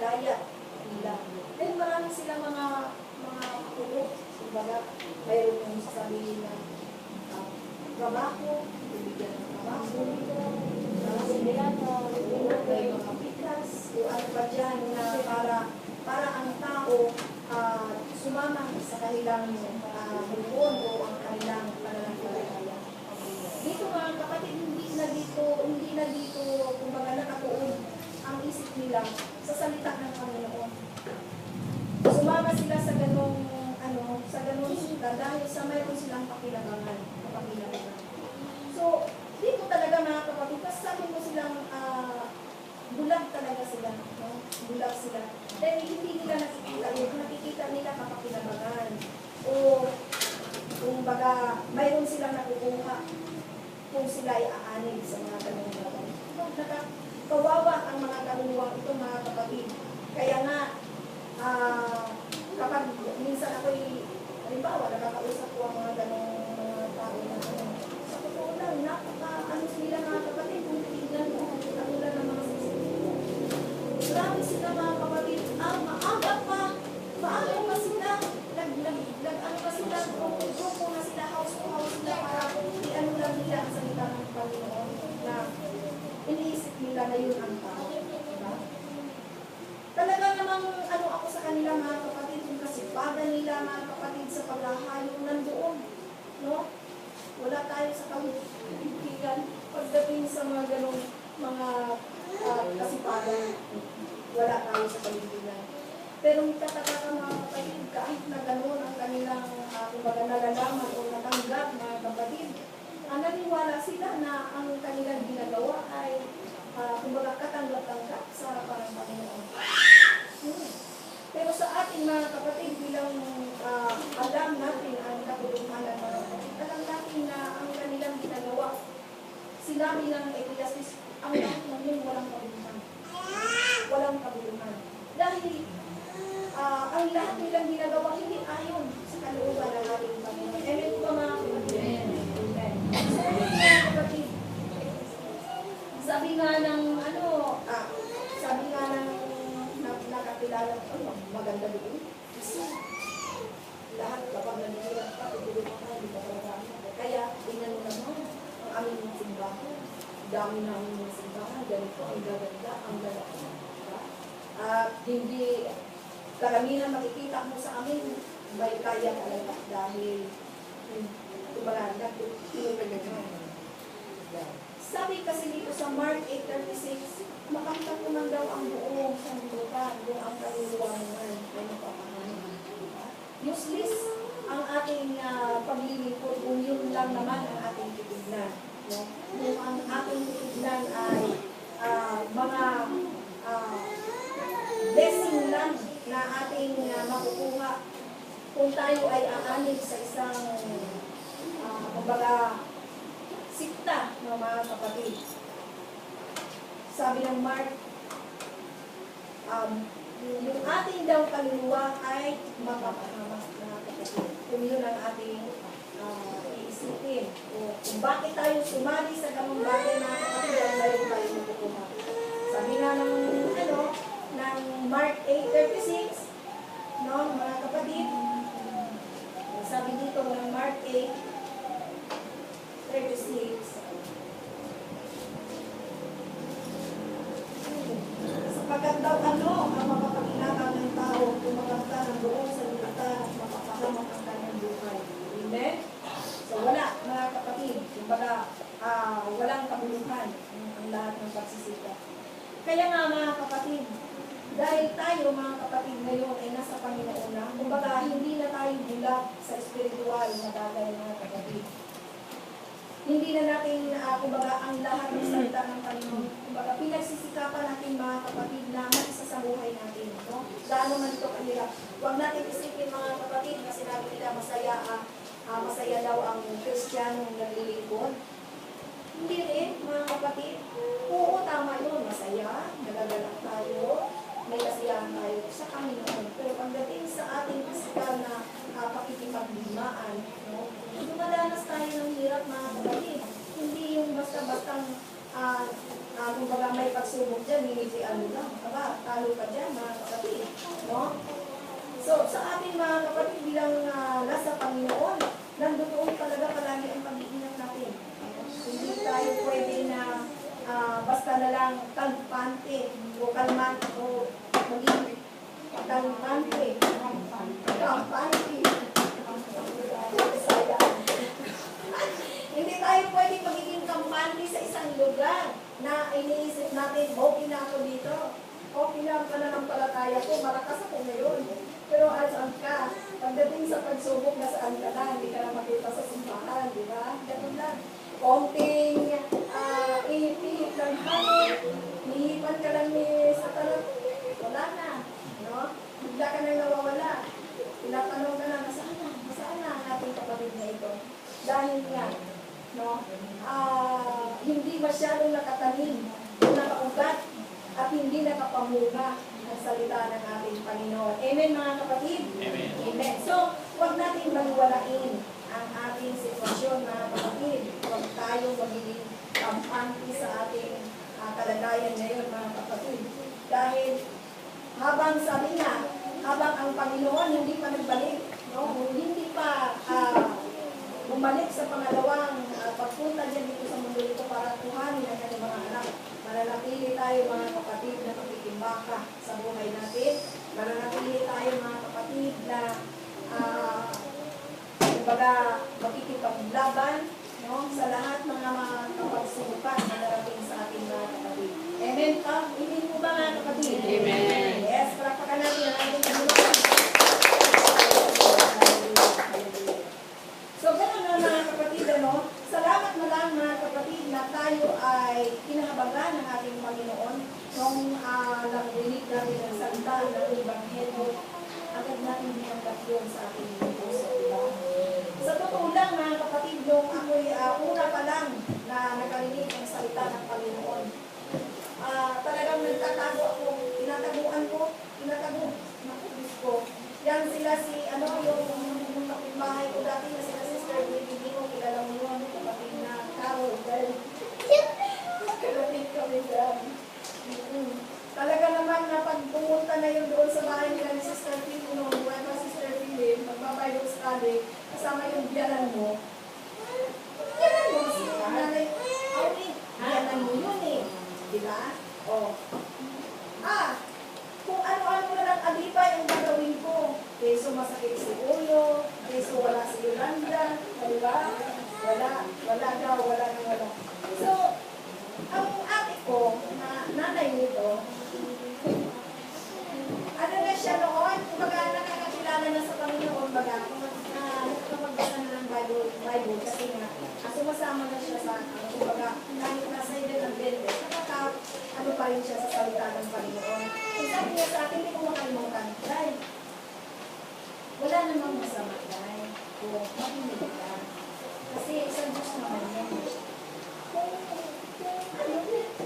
gaya nila. Dahil marami silang mga pulo. Kumbaga, mayroon yung sasabihin na trabaho, bibigyan ng trabaho, may mga bigas, o ano pa dyan na para ang tao sumama sa kanilang hukon o ang kanilang pananampalataya. Dito mga kapatid, hindi na dito kumbaga nakatuon ang isip nila sa salita ng Panginoon. Sumama sila sa ganong sila dahil sa mayroon silang pakilabangan. So, dito talaga mga kapatid, sabi ko silang bulag talaga sila. No? Bulag sila. Dahil hindi nila nakikita nila kapakilabangan. O kung baga, mayroon silang nakukuha kung sila ay aanig sa mga kaluluwang. Kawawa ang mga kaluluwang ito mga kapatid. Kaya nga, kapag minsan ako'y, halimbawa, nakakausap ko ang mga ganong mga tao na sa totoo lang, sila mga kapatid, kung titignan mo, katulad ng mga sasakit. Marami sila mga kapatid, maaga pa sila, ano pa sila, grupo na sila, house to house sila, para i-ano lang nila ang salita ng Panginoon, na iniisip nila na yun ang tao. Diba? Talaga namang ako sa kanila mga kapatid, yung kasipagan nila mga kapatid sa paghahayo nandoon. No? Wala tayo sa kahihigan pagdating sa mga ganong mga kasipagan. Wala tayo sa kahihigan. Pero magtataka mga kapatid, kahit na gano'n ang kanilang kumbaga nalalaman o natanggap mga kapatid, naniwala sila na ang kanilang ginagawa ay kumbaga katanggap-tanggap sa harapan ng Panginoon. Pero sa ating mga kapatid, bilang alam natin ang katulungan mga kapatid, alam natin na ang kanilang ginagawa, sinabi ng Ecclesiastes, ang lahat ng yun walang kabuluhan. Walang kabuluhan. Dahil ang lahat nilang ginagawa hindi ayon sa kalooban ng ating Panginoon. Amen po mga kapatid? Amen. So, mga kapatid, sabi nga ng nakakilala ko, maganda doon. Kasi lahat kapag nangyayat ka, tutulog ka, hindi ka talaga. Kaya, tingnan mo naman ang aming simbahan. Dami namin ng simbahan, ganito, ang gaganda, ang gaganda. At hindi, karamihan makikita mo sa amin, may kaya talaga dahil kumbaga, sabi kasi dito sa Mark 8:36, makamtan mo man daw ang buong sandukan, buong ang kaluluwangan ay mapapahangin. Useless ang ating paglilipot kung yun lang naman ang ating titignan. No? Kung ang ating titignan ay mga blessing lang na ating makukuha kung tayo ay aanig sa isang kumbaga sikta ng mga kapatid. Sabi ng Mark, yung ating daw kaluluwa ay mapapahamas mga kapatid. Kung yun ang ating iisipin. O kung bakit tayo sumali sa ganung bagay mga kapatid, ang mayroon tayo makukuha. Sabi nga ng Mark 8:36, no, mga kapatid, sabi dito ng Mark 8:36, sapagkat daw ang mapapakinabangan ng tao kung maganda ng buong salita at mapapahamak ang kanyang buhay. Amen? So wala, mga kapatid, kumbaga walang kabuluhan ang lahat ng pagsisika. Kaya nga mga kapatid, dahil tayo mga kapatid ngayon ay nasa Panginoon na, kumbaga hindi na tayo bulag sa spiritual na bagay mga kapatid. Hindi na natin, kumbaga ang lahat ng salita ng Panginoon, kumbaga pinagsisikapan natin mga kapatid na mag-isa sa buhay natin. No? Lalo man ito kahirap. Huwag natin isipin mga kapatid na sinabi nila masaya daw ang Kristiyanong naglilingkod. Hindi rin mga kapatid. Oo, tama yun. Masaya, nagagalak tayo, may kasiyahan tayo sa Panginoon. Pero pagdating sa ating pisikal na pakikipagdimaan, no? Dumadanas tayo ng hirap mga kapatid. Hindi yung basta-bastang kumbaga may pagsubok dyan, hindi ano lang. Aba, talo ka dyan mga Panginoon. Nandoon talaga palagi ang pag-iingat natin. Hindi tayo pwede na basta na lang kalpante o kalman o maging kalpante. Kalpante. Hindi tayo pwede magiging kampante sa isang lugar na iniisip natin, okay na ako dito. Okay na ang pananampalataya ko, malakas ako ngayon. Pero saan ka? Pagdating sa pagsubok, nasaan ka na? Hindi ka na makita sa simbahan, di ba? Ganun lang. Konting ihip-ihip ng hangin, nihipan ka lang ni Satanas, wala na. No? Bigla ka nang nawawala. Tinatanong ka na, nasaan na ang ating kapatid na ito? Dahil nga, no? Hindi masyadong nakatanim, nakaugat, at hindi nakapamunga ang salita ng ating Panginoon. Amen mga kapatid? Amen. Amen. So, huwag natin maniwalain ang ating sitwasyon mga kapatid. Huwag tayong magiging kampante sa ating kalagayan ngayon mga kapatid. Dahil habang sabi nga, habang ang Panginoon hindi pa nagbalik, no? Hindi pa bumalik sa pangalawang pagpunta dyan dito sa mundo ito para kuhanin ang kanyang mga anak. Mananatili tayo mga kapatid na magkikimbaka sa buhay natin. Mananatili tayo mga kapatid na kumbaga makikipaglaban, no? Sa lahat ng mga kapagsubukan na darating sa ating mga kapatid. Amen pa? Amen po ba mga kapatid? Amen. Yes, parapakan natin ang ating Panginoon. So, gano'n na mga kapatid, ano? Salamat na lang mga kapatid na tayo ay kinahabagan ng ating Panginoon nung narinig natin ang salita ng Ebanghelyo. Agad natin dinanggap yun sa ating puso, diba? Sa totoo lang mga kapatid, nung ako'y una pa lang na nakarinig ang salita ng Panginoon, talagang nagtatago ako, tinataguan ko, nakulis ko. Yan sila yung kapitbahay ko dati na sila Sister Baby ko, kilala mo yun, kapatid na Carol, dahil kalapit kami dyan. Talaga naman na pag pumunta na yun doon sa bahay nila ni Sister Philip, nung buhay pa Sister Philip, magbabible study, kasama yung biyanan mo. Biyanan mo, si Nanay Aurin, biyanan mo yun eh. Diba? O. Kung ano-ano na lang alipay ang gagawin ko. Keso masakit si ulo, keso wala si Yolanda, diba? Wala. So, ang ate ko, na nanay nito, ano na siya noon, kumbaga nakakakilala na sa Panginoon, baga, nakakapagbasa na ng Bible, kasi nga, sumasama na siya sa, kumbaga, kahit nasa edad ng 20, ano pa rin siya sa salita ng Panginoon. Kung sabi niya sa akin, hindi ko makalimutan, dahil, wala namang masama, dahil, kung makinig ka. Kasi isang Diyos naman yan.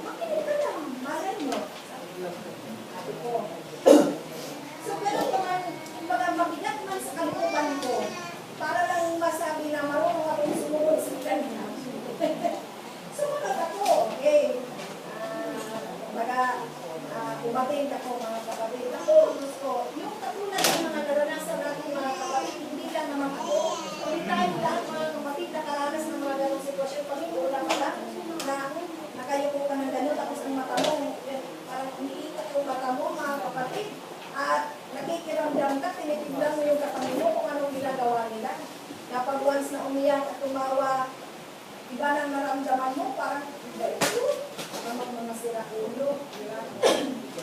Makinig ka lang, malay mo. Sabi ko. So, pero naman, kumbaga mabigat man sa kalikuban ko, para lang masabi na marunong akong sumunod sa kanya. Sumunod ako, okay. Umating ako mga kapatid. Ako, gusto, yung katulad ng mga naranasan natin mga kapatid, hindi lang naman ako. Ulit tayo lahat mga kapatid, nakaranas ng mga ganong sitwasyon. Pag-iula ka lang, na nakayuko ka ng gano'n, tapos ang mata mo, parang umiikat yung mata mo mga kapatid. At nakikiramdam ka, tinitignan mo yung katabi mo kung anong ginagawa nila. Kapag once na umiyak at tumawa, iba nang naramdaman mo, parang parang mga sira ulo,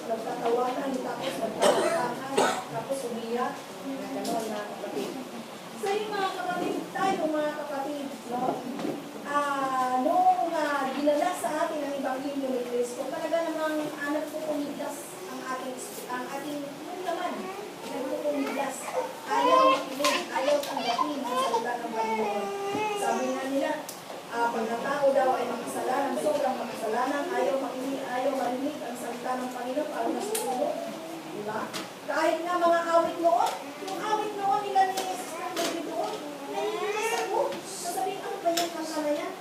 nagtatawanan, tapos nagtatawanan, tapos umiyak, gano'n na kapatid. So yung mga kapatid, tayo mga kapatid, no? Nung ginala sa atin ang Ebanghelyo ni Cristo, talaga namang nagpupuniglas ang ating naman, nagpupuniglas. Ayaw makinig, ayaw tanggapin ang salita ng Panginoon. Sabi nga nila, pag ang tao daw ay makasalanan, sobrang makasalanan, ayaw makinig, ayaw marinig ang salita ng Panginoon para masusunod. Diba? Kahit nga mga awit noon, yung awit noon nila ni Sister Baby doon, naiinis ako. Sasabihin, ano ba yung kanta na yan?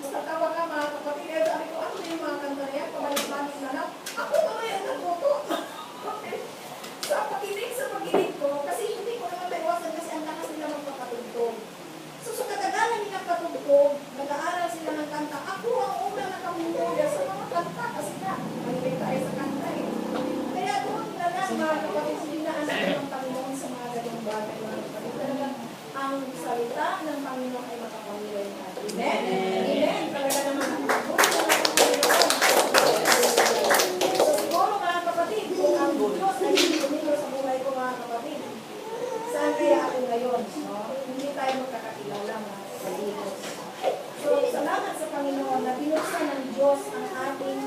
Matatawa ka mga kapatid, kaya sabi ko, ano yung mga kanta na yan? Pabalik-balik na lang. Ako naman yung natuto. Okay. Sa pakinig ko, kasi hindi ko naman maiwasan mga kapatid, dinaanan ng Panginoon sa mga ganung bagay, mga kapatid. Talagang ang salita ng Panginoon ay makapangyarihan natin. Amen? Amen. Talaga naman ang Panginoon. So siguro mga kapatid, kung ang Diyos ay hindi tumiro sa buhay ko mga kapatid, saan kaya ako ngayon? No? Hindi tayo magkakakilala mga kapatid. So salamat sa Panginoon na binuksan ng Diyos ang ating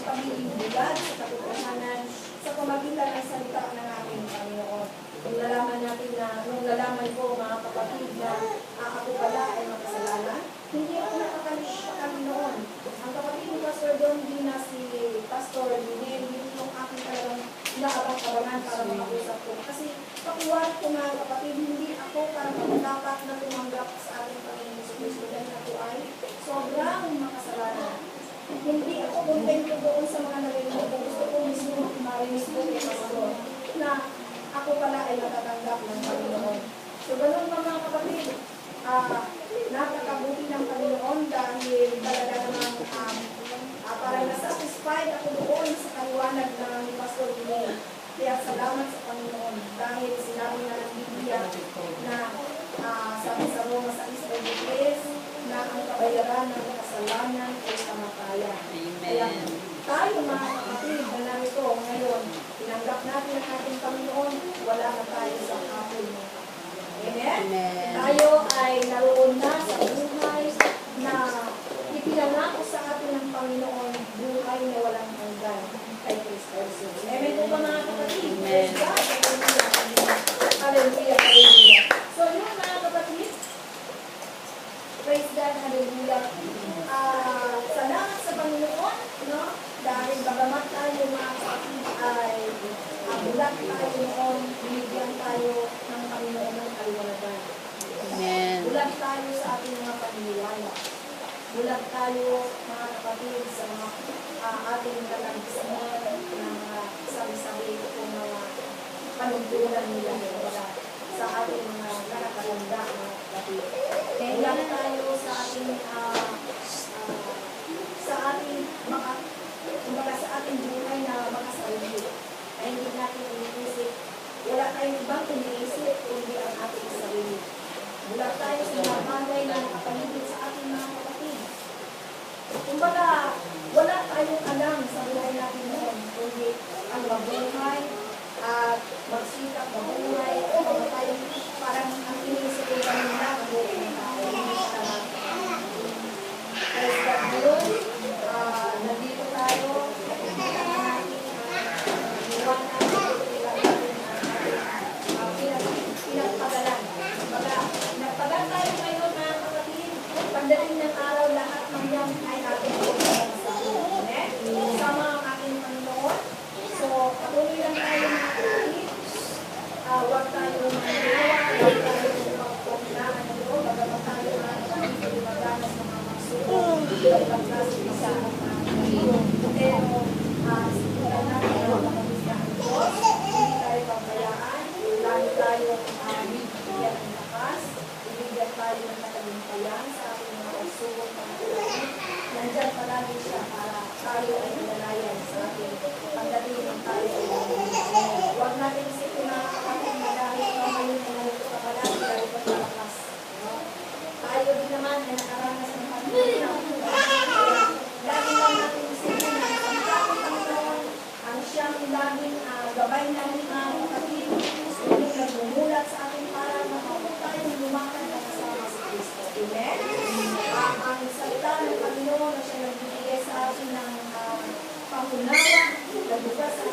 pagiging bulag sa katotohanan sa pamagitan ng salita ng ating Panginoon. Nung nalaman natin na, nung nalaman ko mga kapatid na ako pala ay makasalanan, hindi ako nakakalis sa Panginoon. Ang kapatid ni Pastor Don Dina, si Pastor Linen, yun yung aking talagang inaabang-abangan para makausap ko. Kasi pakiwan ko mga kapatid, hindi ako parang dapat na tumanggap sa ating Panginoon sa Kristo dahil ako ay sobrang makasalanan. Hindi ako kontento doon sa mga narinig ko. Gusto ko mismo marinig ko kay Pastor na ako pala ay natatanggap ng Panginoon. So, ganun mga kapatid, napakabuti ng Panginoon dahil talaga namang parang nasatisfied ako doon sa kaliwanag ng Pastor Dine. Kaya salamat sa Panginoon dahil sinabi na ng Biblia na sabi sa Roma sa 6:23 na ang kabayaran ng kasalanan ay kamatayan. Kaya tayo mga kapatid na narito ngayon, tinanggap natin ang ating Panginoon, wala na tayo sa kapul mo. Amen? Tayo ay naroon na sa buhay na ipinangako sa atin ng Panginoon, buhay na walang hanggan kay Kristo Jesus. Amen po ba mga kapatid? Amen. Hallelujah, hallelujah. So yun mga kapatid, praise God, hallelujah. Salamat sa Panginoon, no? Dahil bagamat tayo mga kapatid ay bulat tayo noon, binigyan tayo ng Panginoon ng kaliwanagan. Amen. Bulat tayo sa ating mga paniniwala. Bulat tayo mga kapatid sa mga ating nalagisanan ng mga sabi-sabi o mga panuntunan nila sa ating mga nakakalanda mga kapatid. Bulat tayo sa ating sa ating buhay na makasarili. Ay hindi natin iniisip. Wala tayong ibang iniisip kundi ang ating sarili. Bulat tayo sa mga bagay na nakapaligid sa ating mga kapatid. Kumbaga, wala tayong alam sa buhay natin noon kundi ang mabuhay at magsikap mabuhay at mamatay. Parang ang iniisip ko kami na mabuhay ng tao. Kaya sa ngayon, nandito tayo, pinagpagalan. Nagpagal tayo ngayon mga kapatid, pagdating ng araw lahat ng yan ay ating pagpagal sa Amen? Sama ang ating Panginoon. So, patuloy lang tayo mga kapatid. Huwag tayo mangawa, huwag tayo magpapaglaan ng Diyos, bagamat tayo mga kapatid, lumaganas ng mga magsulong, pagpaglasin isa ng mga kapatid. Pero, simulan natin ang pagpaglasin ng Diyos, hindi tayo pagbayaan, lalo tayo bibigyan ng lakas, bibigyan tayo ng katagumpayan sa ating mga pagsubok ng kapatid. Nandiyan palagi siya para tayo ay nalalayan sa ating pagdating ng tayo ay nalalayan. Huwag natin isipin mga kapatid na dahil ngayon ay nalito ka palagi dahil pagkalakas. Tayo din naman ay nakaranas ng pagkakas. Lagi lang natin isipin na ang ating Panginoon ang siyang laging gabay namin mga kapatid. Yung nagmumulat sa ating para na tayo lumakan na kasama si Kristo. Amen? Ang salita ng Panginoon na siya nagbibigay sa atin ng pangunawa, nagbukas sa